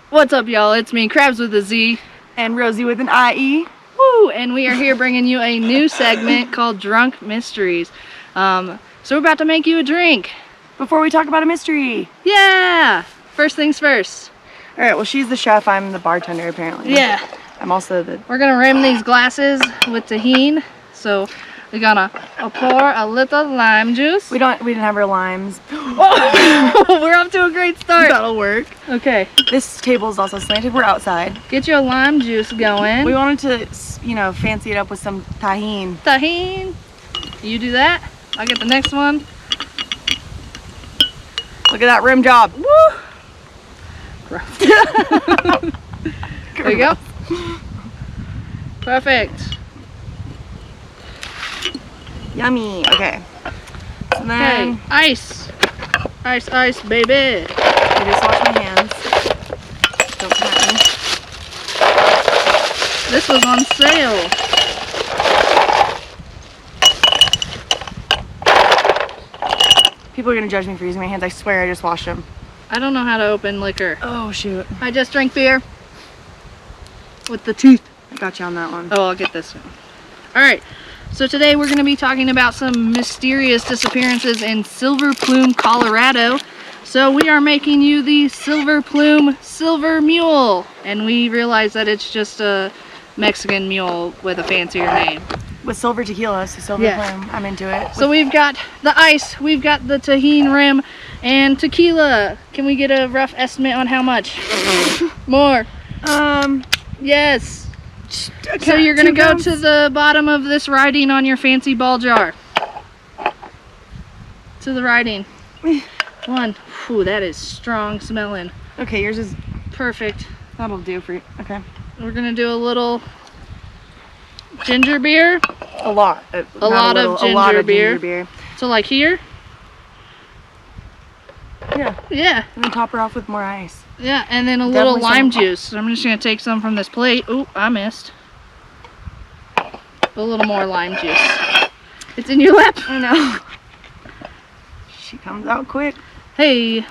What's up, y'all? It's me, Krabs with a Z. And Rosie with an IE. Woo! And we are here bringing you a new segment called Drunk Mysteries. So we're about to make you a drink. Before we talk about a mystery. Yeah! First things first. Alright, well, she's the chef. I'm the bartender, apparently. Yeah. I'm also the... We're gonna rim these glasses with tahini. So we're gonna pour a little lime juice. We didn't have our limes. Oh, we're off to a great start. That'll work. Okay. This table is also slanted. We're outside. Get your lime juice going. We wanted to, you know, fancy it up with some tahini. Tahini. You do that. I'll get the next one. Look at that rim job. Woo! There you go. Perfect. Yummy. Okay. And then Okay, ice. Ice, ice, baby. I just wash my hands. Don't come at me. This was on sale. People are gonna judge me for using my hands. I swear I just washed them. I don't know how to open liquor. Oh shoot. I just drank beer with the teeth. I got you on that one. Oh, I'll get this one. Alright, so today we're going to be talking about some mysterious disappearances in Silver Plume, Colorado. So we are making you the Silver Plume Silver Mule. And we realize that it's just a Mexican mule with a fancier name. With silver tequila, so Silver Plume. I'm into it. So we've got the ice, we've got the tahini rim, and tequila. Can we get a rough estimate on how much? More. Yes. So you're gonna go to the bottom of this writing on your fancy ball jar. To the writing. One. Ooh, that is strong smelling. Okay, yours is Perfect. that'll do for you. Okay. We're gonna do a little ginger beer. A lot. A lot of ginger beer. beer. So like here. Yeah. Yeah. And then top her off with more ice. Yeah, and then a Definitely little lime some- juice. So I'm just gonna take some from this plate. Ooh, I missed. A little more lime juice. It's in your lap. I know. She comes out quick. Hey.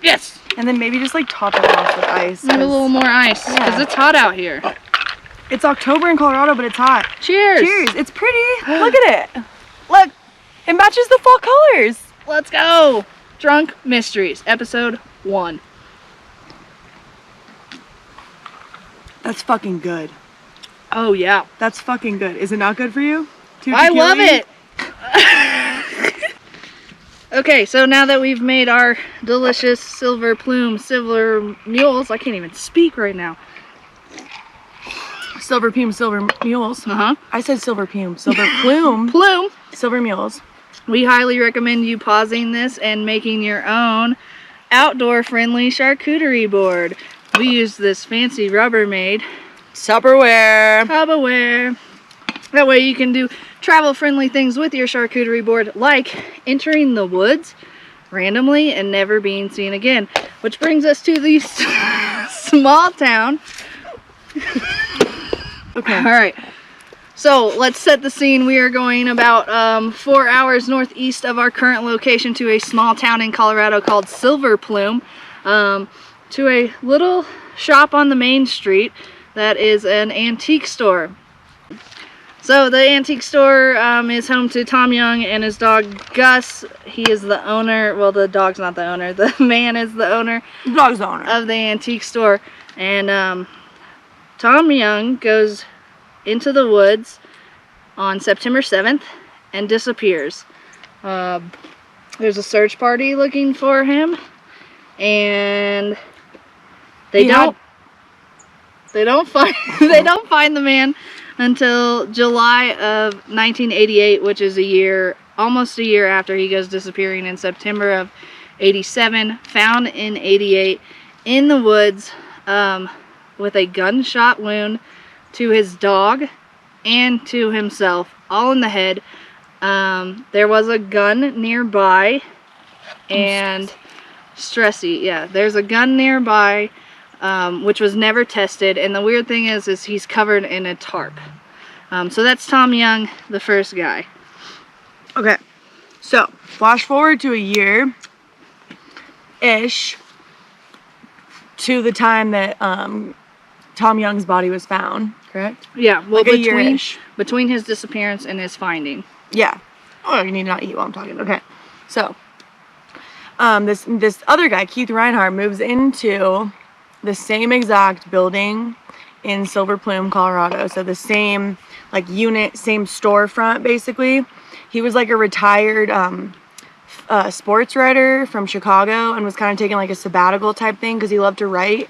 Yes. And then maybe just like top it off with ice. Maybe a little more ice, because Yeah. it's hot out here. It's October in Colorado, but it's hot. Cheers. Cheers. It's pretty. Look at it. Look. It matches the fall colors. Let's go. Drunk Mysteries, episode 1. That's fucking good. Oh yeah. That's fucking good. Is it not good for you? I love it. Okay, so now that we've made our delicious Silver Plume Silver Mules, I can't even speak right now. Silver Plume, Silver Mules. Uh-huh. I said Silver Plume. Silver Plume. Plume. Silver Mules. We highly recommend you pausing this and making your own outdoor-friendly charcuterie board. We use this fancy Rubbermaid Tupperware. Tupperware. That way you can do travel-friendly things with your charcuterie board, like entering the woods randomly and never being seen again. Which brings us to the small town. Okay. All right. So let's set the scene. We are going about 4 hours northeast of our current location to a small town in Colorado called Silver Plume, to a little shop on the main street that is an antique store. So the antique store is home to Tom Young and his dog Gus. He is the owner. Well, the dog's not the owner. The man is the owner. The dog's the owner. Of the antique store. And Tom Young goes into the woods on September 7th and disappears. There's a search party looking for him, and they don't find they don't find the man until July of 1988, which is almost a year after he goes disappearing in September of 87. Found in 88 in the woods with a gunshot wound to his dog and to himself, all in the head. There was a gun nearby, and stressy, yeah, there's a gun nearby, which was never tested, and the weird thing is he's covered in a tarp. So that's Tom Young, the first guy. Okay, so flash forward to a year-ish to the time that Tom Young's body was found, correct? Yeah, well, like a year-ish. between his disappearance and his finding. Yeah. Oh, you need to not eat while I'm talking. Okay. So, this other guy, Keith Reinhardt, moves into the same exact building in Silver Plume, Colorado. So the same like unit, same storefront, basically. He was like a retired sports writer from Chicago and was kind of taking like a sabbatical type thing because he loved to write.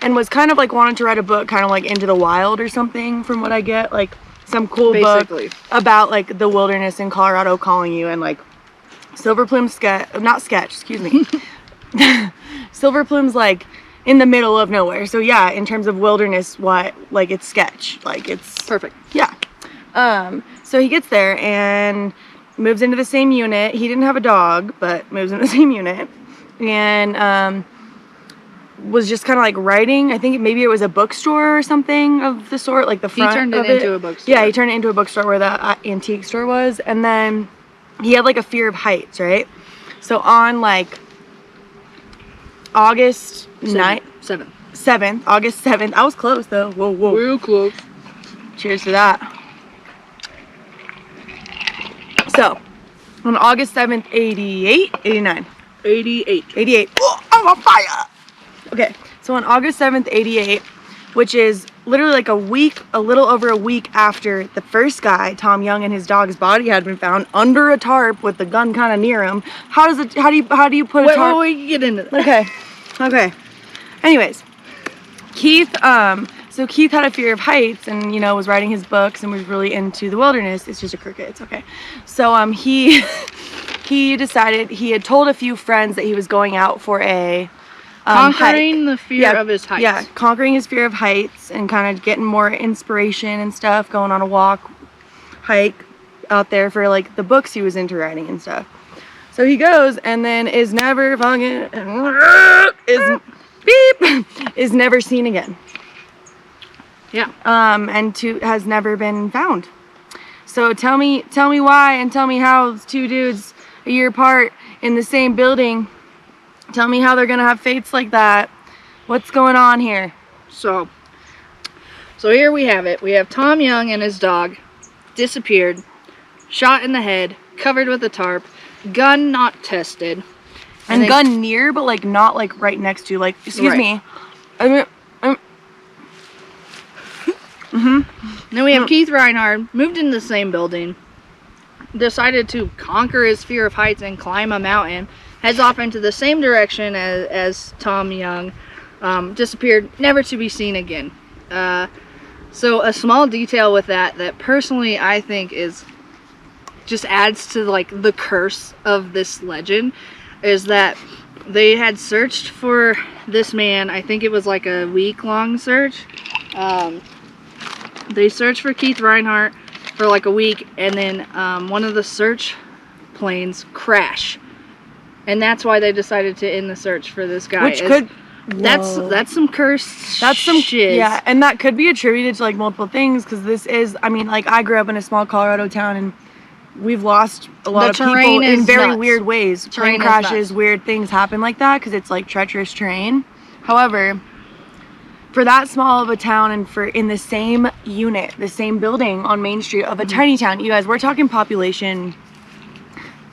And was kind of like wanting to write a book kind of like Into the Wild or something, from what I get, like some cool Basically. book about like the wilderness in Colorado calling you. And like Silver Plume excuse me. Silver Plume's like in the middle of nowhere. So yeah, in terms of wilderness, like it's sketch, like it's Perfect. Yeah. So he gets there and moves into the same unit. He didn't have a dog, but moves into the same unit. And was just kind of like writing. I think maybe it was a bookstore or something of the sort, like the front He turned it of into a bookstore. Yeah, he turned it into a bookstore where the antique store was. And then he had like a fear of heights, right? So on like August 7th, August 7th. I was close though. Whoa. Real close. Cheers to that. So, on August 7th, 89. 88. Oh, I'm on fire! Okay, so on August 7th, 88, which is literally like a little over a week after the first guy, Tom Young, and his dog's body had been found under a tarp with the gun kind of near him. How do you put a tarp? Wait, get into that. Okay. Anyways, Keith had a fear of heights and, you know, was writing his books and was really into the wilderness. It's just a cricket, it's okay. So, he decided, he had told a few friends that he was going out for a conquering the fear of his heights. Yeah, conquering his fear of heights and kind of getting more inspiration and stuff, going on a hike out there for like the books he was into writing and stuff. So he goes and then is never seen again. Yeah. And has never been found. So tell me why and tell me how two dudes a year apart in the same building, tell me how they're gonna have fates like that. What's going on here? So here we have it. We have Tom Young and his dog disappeared, shot in the head, covered with a tarp, gun not tested. And gun near, but like not like right next to, like, excuse me. I mean, Then we have Keith Reinhardt, moved into the same building, decided to conquer his fear of heights and climb a mountain, heads off into the same direction as Tom Young, disappeared, never to be seen again. So a small detail with that personally I think is just adds to like the curse of this legend, is that they had searched for this man. I think it was like a week-long search. They searched for Keith Reinhardt for like a week, and then one of the search planes crashed, and that's why they decided to end the search for this guy. Which could that's some cursed shit. Yeah, and that could be attributed to like multiple things, because this is, I mean, like, I grew up in a small Colorado town and we've lost a lot of people in very weird ways. Train crashes, weird things happen like that because it's like treacherous terrain. However, for that small of a town and for in the same unit, the same building on Main Street of a tiny town, you guys, we're talking population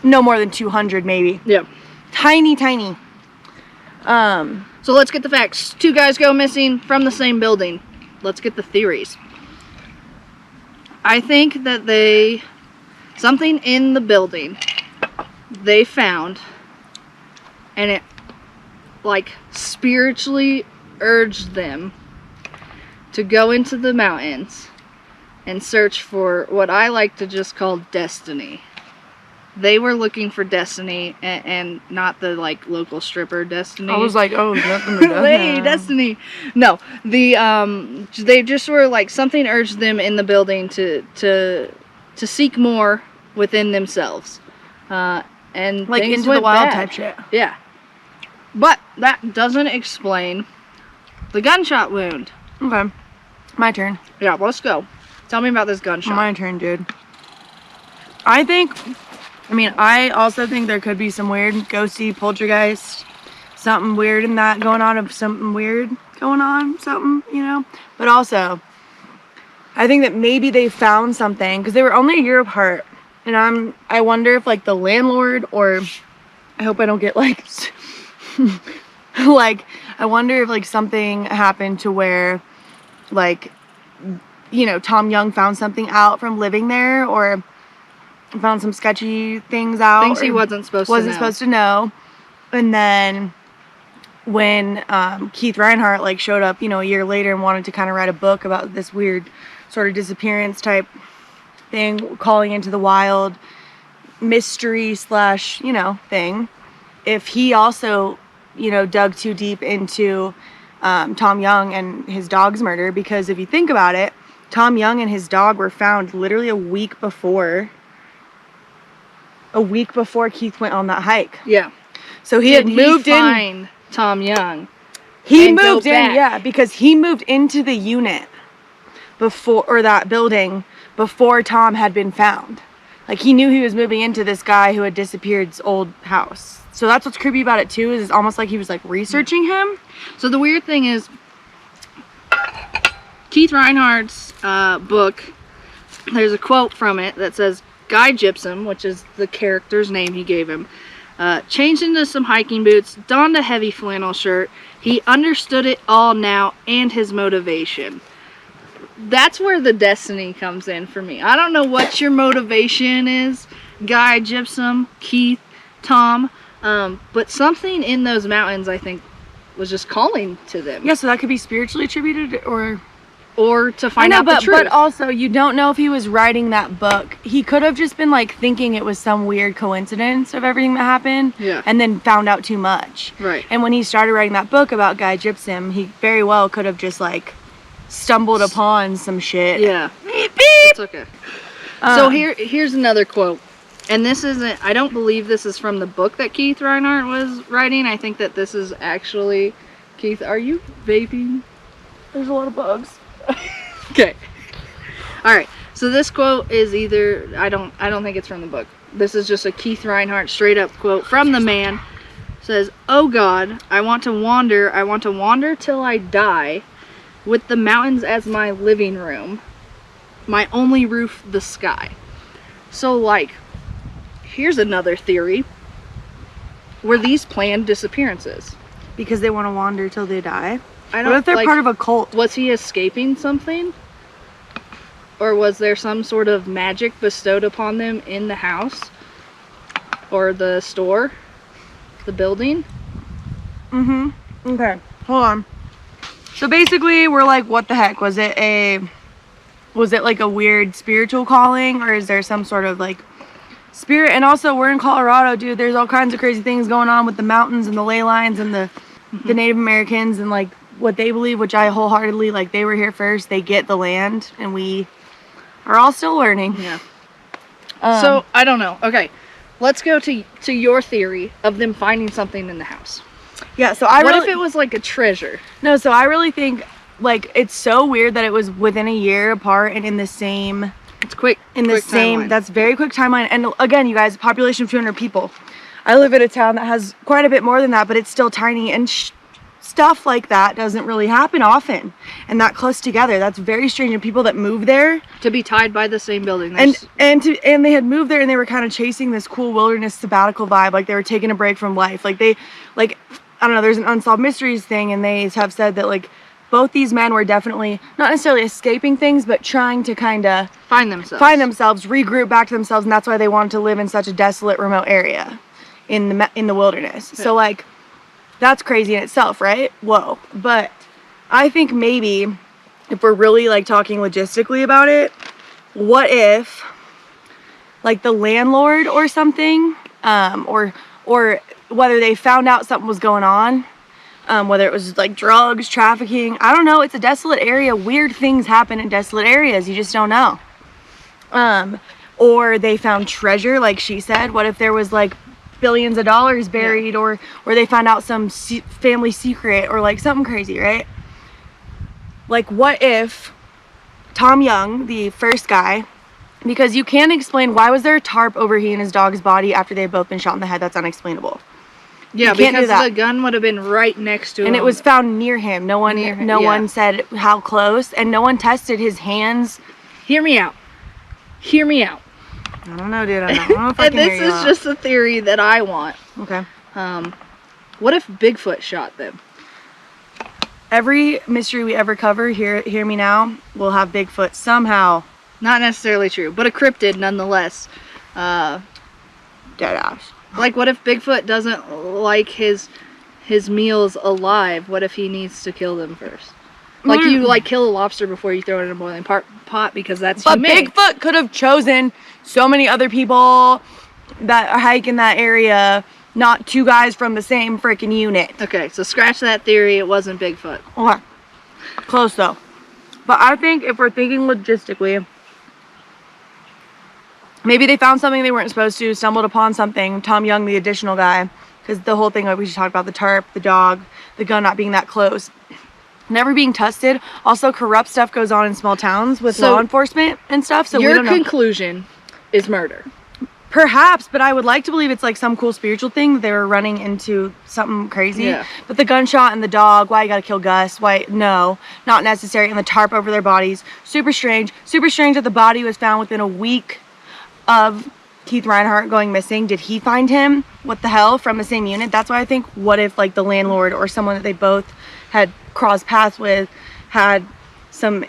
no more than 200 maybe. Yep. Tiny. So let's get the facts. 2 guys go missing from the same building. Let's get the theories. I think that something in the building they found, and it like spiritually urged them to go into the mountains and search for what I like to just call destiny. They were looking for destiny, and not the like local stripper Destiny. I was like, oh, nothing to do. Hey, Destiny. No, they just were like, something urged them in the building to seek more within themselves, and like things into the went wild bad. type shit. Yeah, but that doesn't explain the gunshot wound. Okay, my turn. Yeah, let's go. Tell me about this gunshot. My turn, dude. I also think there could be some weird ghosty poltergeist something weird in that going on, of something weird going on, something, you know. But also, I think that maybe they found something because they were only a year apart, and I wonder if like the landlord, or I hope I don't get like like I wonder if like something happened to where like, you know, Tom Young found something out from living there, or found some sketchy things out, things he wasn't supposed to know. And then when Keith Reinhardt like showed up, you know, a year later and wanted to kind of write a book about this weird sort of disappearance type thing, calling into the wild mystery / you know, thing, if he also, you know, dug too deep into Tom Young and his dog's murder. Because if you think about it, Tom Young and his dog were found literally a week before Keith went on that hike. Yeah. So he had moved in. Tom Young. He moved in, yeah, because he moved into the unit before, or that building before Tom had been found. Like, he knew he was moving into this guy who had disappeared's old house. So that's what's creepy about it too, is it's almost like he was like researching him. So the weird thing is, Keith Reinhardt's book, there's a quote from it that says, Guy Gypsum, which is the character's name he gave him, changed into some hiking boots, donned a heavy flannel shirt. He understood it all now and his motivation. That's where the destiny comes in for me. I don't know what your motivation is, Guy Gypsum, Keith, Tom, but something in those mountains, I think, was just calling to them. Yeah, so that could be spiritually attributed, or to find out the truth. But also, you don't know if he was writing that book. He could have just been like thinking it was some weird coincidence of everything that happened, yeah, and then found out too much. Right. And when he started writing that book about Guy Gypsum, he very well could have just like stumbled upon some shit. Yeah. Beep, beep. It's okay. So here's another quote. And this isn't, I don't believe this is from the book that Keith Reinhardt was writing. I think that this is actually, Keith, are you vaping? There's a lot of bugs. Okay. All right. So this quote is either, I don't think it's from the book. This is just a Keith Reinhardt straight up quote from the man. It says, "Oh God, I want to wander till I die, with the mountains as my living room, my only roof the sky." So like, here's another theory. Were these planned disappearances? Because they want to wander till they die? I don't, what if they're part of a cult? Was he escaping something? Or was there some sort of magic bestowed upon them in the house? Or the store? The building? Okay, hold on. So basically, we're like, what the heck? Was it like a weird spiritual calling? Or is there some sort of like spirit? And also, we're in Colorado, dude. There's all kinds of crazy things going on with the mountains and the ley lines and the Native Americans and like what they believe, which I wholeheartedly, like, they were here first, they get the land, and we are all still learning. Yeah. So, I don't know. Okay, let's go to your theory of them finding something in the house. Yeah, so what if it was like a treasure? No, so I really think, like, it's so weird that it was within a year apart and in the same... It's quick. In the same... Timeline. That's very quick timeline. And again, you guys, population of 200 people. I live in a town that has quite a bit more than that, but it's still tiny, and stuff like that doesn't really happen often, and that close together. That's very strange. And people that move there to be tied by the same building, and they had moved there, and they were kind of chasing this cool wilderness sabbatical vibe, like they were taking a break from life. Like they, like, I don't know, there's an Unsolved Mysteries thing, and they have said that like both these men were definitely not necessarily escaping things, but trying to kind of find themselves, regroup back to themselves, and that's why they wanted to live in such a desolate, remote area in the wilderness. Yeah. So like, that's crazy in itself, right? Whoa. But I think maybe if we're really like talking logistically about it, what if like the landlord or something, or whether they found out something was going on, whether it was like drugs, trafficking, I don't know. It's a desolate area. Weird things happen in desolate areas. You just don't know. Or they found treasure, like she said. What if there was like billions of dollars buried, yeah, or they found out some family secret, or like something crazy, right? Like, what if Tom Young, the first guy, because you can't explain, why was there a tarp over he and his dog's body after they had both been shot in the head? That's unexplainable. Yeah, because the gun would have been right next to him. And it was found near him. No one said how close, and no one tested his hands. Hear me out. Hear me out. I don't know, dude. I don't know if I can hear you This is just a theory that I want. Okay. What if Bigfoot shot them? Every mystery we ever cover, hear me now, will have Bigfoot somehow. Not necessarily true, but a cryptid nonetheless. Dead ass. Like, what if Bigfoot doesn't like his meals alive? What if he needs to kill them first? Like, you kill a lobster before you throw it in a boiling pot because that's humane. But Bigfoot could have chosen so many other people that hike in that area, not 2 guys from the same freaking unit. Okay, so scratch that theory. It wasn't Bigfoot. Okay. Close though. But I think if we're thinking logistically, maybe they found something they weren't supposed to, stumbled upon something. Tom Young, the additional guy, because the whole thing, like we just talked about, the tarp, the dog, the gun not being that close, never being tested. Also, corrupt stuff goes on in small towns with law enforcement and stuff. So your conclusion is murder. Perhaps, but I would like to believe it's like some cool spiritual thing that they were running into something crazy. Yeah. But the gunshot and the dog, why you gotta kill Gus? Why? No, not necessary. And the tarp over their bodies, super strange. Super strange that the body was found within a week of Keith Reinhardt going missing. Did he find him? What the hell? From the same unit? That's why I think, what if like the landlord or someone that they both had crossed paths with had some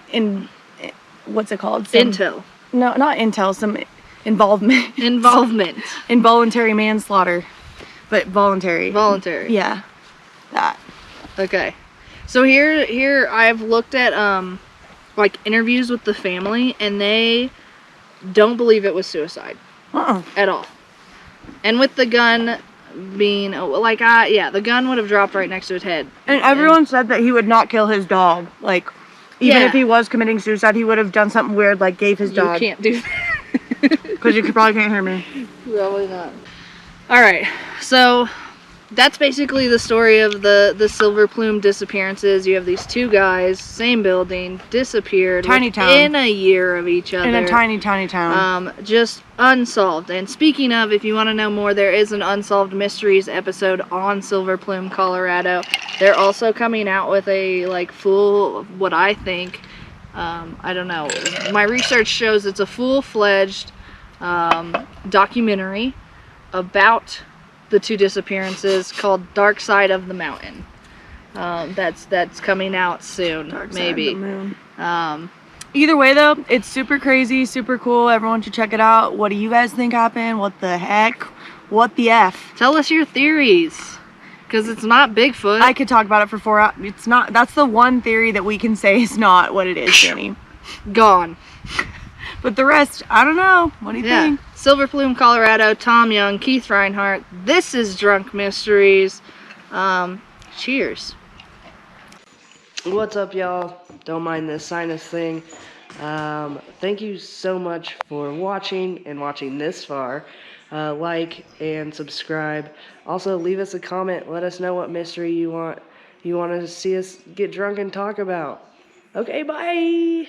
what's it called? Intel. No, not intel. Some involvement. Involuntary manslaughter, but voluntary. Yeah, that. Okay, so here I've looked at like interviews with the family, and they don't believe it was suicide at all. And with the gun being like, the gun would have dropped right next to his head. And everyone said that he would not kill his dog. Like, even if he was committing suicide, he would have done something weird, like gave his dog. You can't do that. Because you probably can't hear me. Probably not. Alright, so that's basically the story of the Silver Plume disappearances. You have these 2 guys, same building, disappeared within a year of each other. In a tiny town. Just unsolved. And speaking of, if you want to know more, there is an Unsolved Mysteries episode on Silver Plume, Colorado. They're also coming out with a full, what I think, I don't know, my research shows it's a full-fledged documentary about the 2 disappearances called Dark Side of the Mountain. That's coming out soon. Dark maybe. Side of the Moon. Either way though, it's super crazy, super cool. Everyone should check it out. What do you guys think happened? What the heck? What the F? Tell us your theories. Because it's not Bigfoot. I could talk about it for 4 hours. It's not. That's the one theory that we can say is not what it is, Jenny. Gone. But the rest, I don't know. What do you think? Silver Plume, Colorado, Tom Young, Keith Reinhardt. This is Drunk Mysteries. Cheers. What's up, y'all? Don't mind this sinus thing. Thank you so much for watching and watching this far. Like and subscribe. Also, leave us a comment. Let us know what mystery you want to see us get drunk and talk about. Okay, bye.